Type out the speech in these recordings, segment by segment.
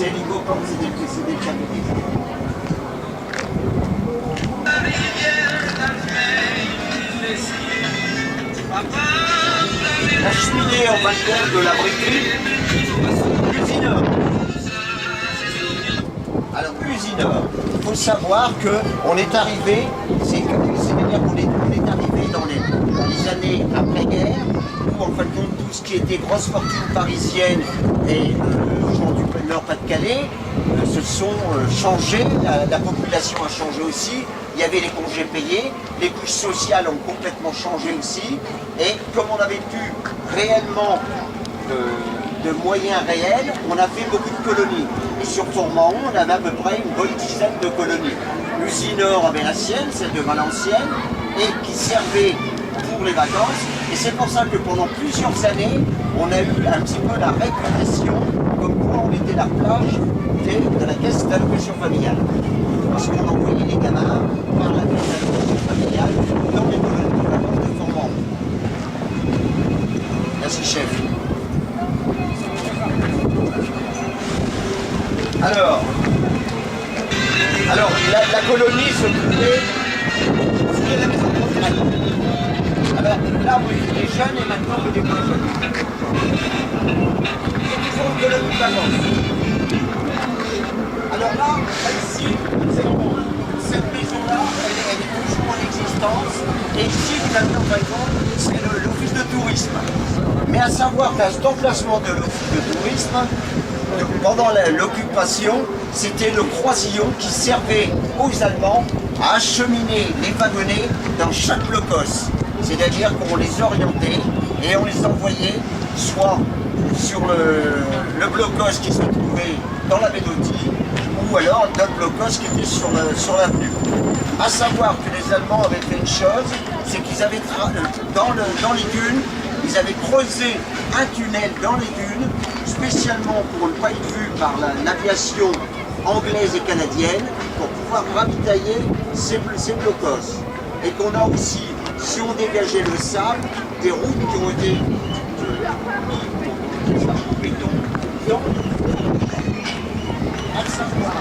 c'est l'Igo comme c'était précédé le cabinet. La cheminée en balcon de la briterie, Usineur. Alors Usineur, il faut savoir qu'on est arrivé, c'est-à-dire qu'on est arrivé dans les années après-guerre, où en fin de compte tout ce qui était grosse fortune parisienne et gens du Nord-Pas-de-Calais se sont changés, la population a changé aussi, il y avait les congés payés, les couches sociales ont complètement changé aussi, et comme on avait plus réellement de moyens réels, on a fait beaucoup de colonies. Et sur Tourmont, on avait à peu près une bonne dizaine de colonies. Usineur avait la sienne, celle de Valenciennes, et qui servait pour les vacances. Et c'est pour ça que pendant plusieurs années, on a eu un petit peu la réputation comme quoi on était la plage de la caisse d'allocation familiale. Parce qu'on envoyait les gamins par la caisse d'allocation familiale dans les colonies de vacances de Tourmont. Merci chef. Alors la colonie s'occupait de la maison de retraite. Alors là, on était jeunes et maintenant on est moins jeunes. C'est toujours une colonie de vacances. Alors là, ici, cette maison-là, elle est toujours en existence. Et ici, vous avez par exemple, c'est l'office de tourisme. Mais à savoir qu'à cet emplacement de l'office de tourisme, pendant l'occupation, c'était le croisillon qui servait aux Allemands à acheminer les wagonnets dans chaque blocos. C'est-à-dire qu'on les orientait et on les envoyait soit sur le blocos qui se trouvait dans la Médotie ou alors d'autres blocos qui étaient sur l'avenue. À savoir que les Allemands avaient fait une chose, c'est qu'ils avaient dans les dunes, ils avaient creusé un tunnel dans les dunes, spécialement pour ne pas être vu par l'aviation anglaise et canadienne, pour pouvoir ravitailler ces blocos. Et qu'on a aussi, si on dégageait le sable, des routes qui ont été mises en béton dans à savoir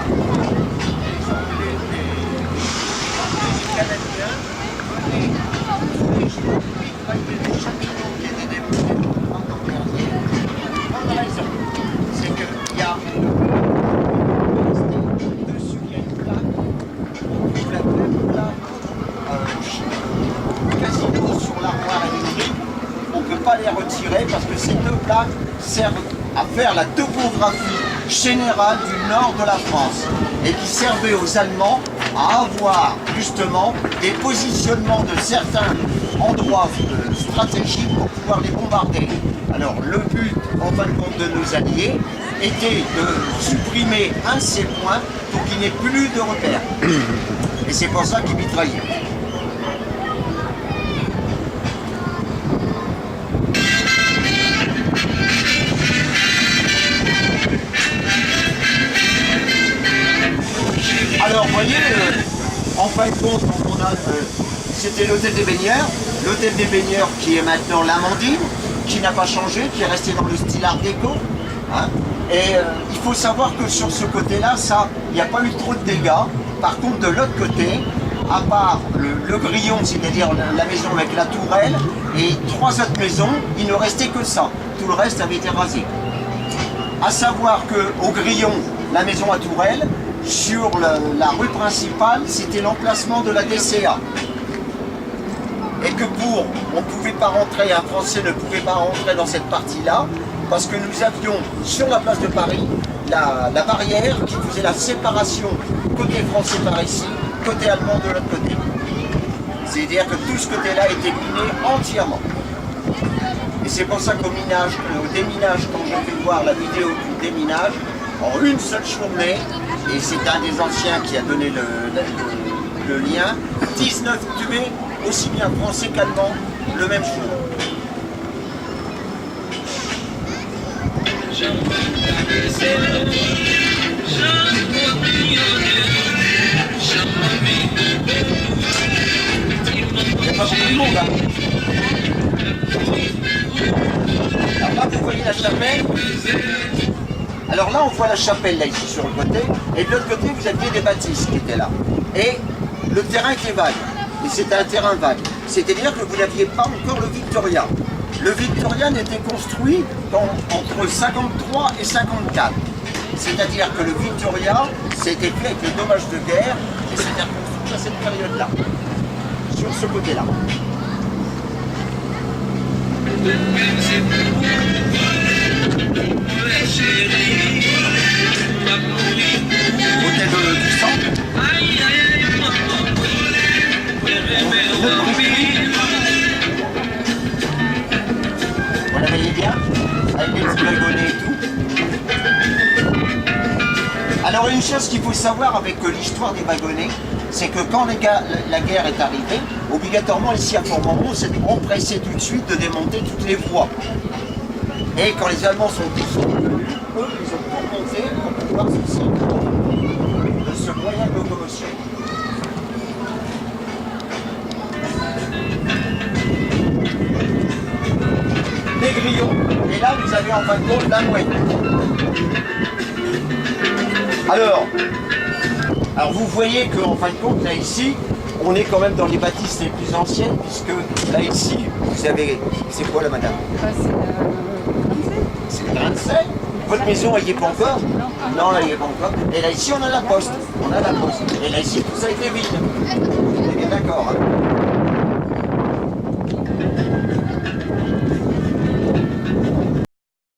les Canadiens, les champignons qui étaient développés encore dernier. Bonne raison, c'est qu'il y a dessus, il y a une plaque, on trouve la même plaque Casino sur l'armoire électrique. On ne peut pas les retirer parce que ces deux plaques servent à faire la topographie générale du nord de la France et qui servaient aux Allemands à avoir justement des positionnements de certains endroits stratégiques pour pouvoir les bombarder. Alors le but, en fin de compte, de nos alliés était de supprimer un de ces points pour qu'il n'y ait plus de repères. Et c'est pour ça qu'ils mitraillaient. Alors, vous voyez, en fin de compte, c'était l'hôtel des baigneurs. L'hôtel des baigneurs qui est maintenant l'Amandine, qui n'a pas changé, qui est resté dans le style art déco. Hein. Et il faut savoir que sur ce côté-là, il n'y a pas eu trop de dégâts. Par contre, de l'autre côté, à part le grillon, c'est-à-dire la maison avec la tourelle, et 3 autres maisons, il ne restait que ça. Tout le reste avait été rasé. À savoir qu'au grillon, la maison à tourelle, sur la rue principale, c'était l'emplacement de la DCA. Et que on ne pouvait pas rentrer, un Français ne pouvait pas rentrer dans cette partie-là, parce que nous avions sur la place de Paris la barrière qui faisait la séparation côté français par ici, côté allemand de l'autre côté. C'est-à-dire que tout ce côté-là était miné entièrement. Et c'est pour ça qu'au déminage, quand je vais voir la vidéo du déminage, en une seule journée, et c'est un des anciens qui a donné le lien, 19 tués, aussi bien français qu'allemand, le même jour. Il n'y a pas beaucoup de monde, hein. Alors là, vous voyez la chapelle. Alors là, on voit la chapelle, là, ici, sur le côté. Et de l'autre côté, vous aviez des bâtisses qui étaient là. Et le terrain était vague. Et c'était un terrain vague. C'est-à-dire que vous n'aviez pas encore le Victoria. Le Victoria n'était construit entre 53 et 54. C'est-à-dire que le Victoria, c'était fait avec les dommages de guerre, et c'était reconstruit à cette période-là, sur ce côté-là. Hôtel du Centre. Vous la voyez bien, avec les petits wagonnets et tout. Alors une chose qu'il faut savoir avec l'histoire des wagonnets, c'est que quand la guerre est arrivée, obligatoirement ici à Fort-Moreau, on s'est empressé tout de suite de démonter toutes les voies. Et quand les Allemands sont venus, eux, ils ont tout monté pour pouvoir se servir de ce moyen de locomotion. Les grillons, et là vous avez en fin de compte la mouette. Alors vous voyez qu'en fin de compte, là ici, on est quand même dans les bâtisses les plus anciennes, puisque là ici, vous avez... C'est quoi là, madame? C'est le grain de sel. Votre maison, elle n'y est pas encore? Non, elle n'y est pas encore. Et là ici, on a la poste. On a la poste. Et là ici, tout ça a été vide. On est bien d'accord, hein?